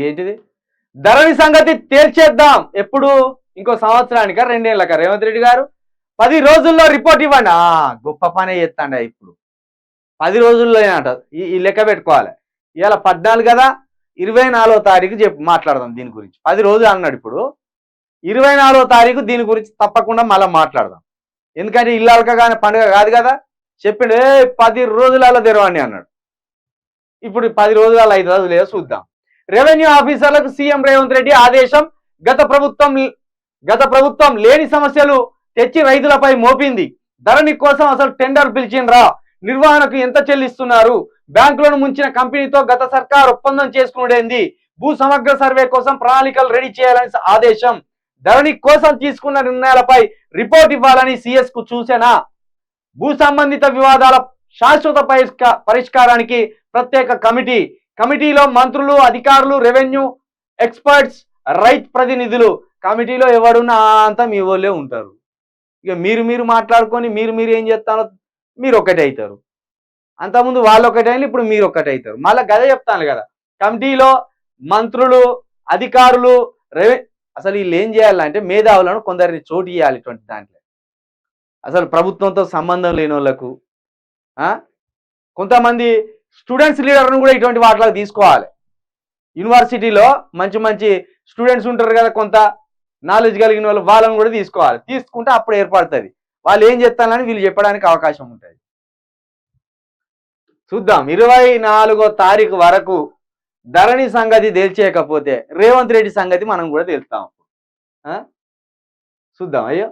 ఏంటిది ధరణి సంగతి తేల్చేద్దాం ఎప్పుడు ఇంకో సంవత్సరానిక 2 ఏళ్ళక రేవంత్ రెడ్డి గారు 10 రోజుల్లో రిపోర్ట్ ఇవ్వండి. గొప్ప పనే చేస్తాండ ఇప్పుడు 10 రోజుల్లో అంట ఈ లెక్క పెట్టుకోవాలి. ఇవాళ 14 కదా 24వ తారీఖు మాట్లాడదాం దీని గురించి. 10 రోజులు అన్నాడు, ఇప్పుడు 24వ తారీఖు దీని గురించి తప్పకుండా మళ్ళీ మాట్లాడదాం. ఎందుకంటే ఇల్లాలకగానే పండుగ కాదు కదా. చెప్పిండు 10 రోజులలో తెరవండి అన్నాడు. ఇప్పుడు 10 రోజులలో 5 రోజులు లేదో చూద్దాం. రెవెన్యూ ఆఫీసర్లకు సీఎం రేవంత్ రెడ్డి ఆదేశం. గత ప్రభుత్వం లేని సమస్యలు తెచ్చి రైతులపై మోపింది. ధరణి కోసం అసలు టెండర్ పిలిచిండ్రా, నిర్వహణకు ఎంత చెల్లిస్తున్నారు, బ్యాంకులను ముంచిన కంపెనీతో గత సర్కార్ ఒప్పందం చేసుకునేది, భూ సమగ్ర సర్వే కోసం ప్రణాళికలు రెడీ చేయాలని ఆదేశం, ధరణి కోసం తీసుకున్న నిర్ణయాలపై రిపోర్ట్ ఇవ్వాలని సిఎస్ కు సూచన, భూ సంబంధిత వివాదాల శాశ్వత పరిష్కారానికి ప్రత్యేక కమిటీలో మంత్రులు, అధికారులు, రెవెన్యూ ఎక్స్పర్ట్స్, రైతు ప్రతినిధులు. కమిటీలో ఎవడున్నా అంతా మీ వాళ్ళే ఉంటారు. ఇక మీరు మాట్లాడుకొని మీరు ఏం చేస్తారో మీరు ఒకటే అవుతారు. అంతకుముందు వాళ్ళు ఒకటే అయింది, ఇప్పుడు మీరు ఒకటే అవుతారు. మళ్ళీ గదే చెప్తాను కదా, కమిటీలో మంత్రులు, అధికారులు, అసలు వీళ్ళు ఏం చేయాలంటే మేధావులను కొందరిని చోటు ఇవ్వాలి ఇటువంటి దాంట్లో. అసలు ప్రభుత్వంతో సంబంధం లేని వాళ్ళకు, కొంతమంది స్టూడెంట్స్ లీడర్ను కూడా ఇటువంటి వాటిలో తీసుకోవాలి. యూనివర్సిటీలో మంచి స్టూడెంట్స్ ఉంటారు కదా, కొంత నాలెడ్జ్ కలిగిన వాళ్ళని కూడా తీసుకోవాలి. తీసుకుంటే అప్పుడు ఏర్పడుతుంది. వాళ్ళు ఏం చెప్తారని వీళ్ళు చెప్పడానికి అవకాశం ఉంటుంది. చూద్దాం 24వ తారీఖు వరకు ధరణి సంగతి తేల్చేయకపోతే రేవంత్ రెడ్డి సంగతి మనం కూడా తేల్తాం. చూద్దాం అయ్యో.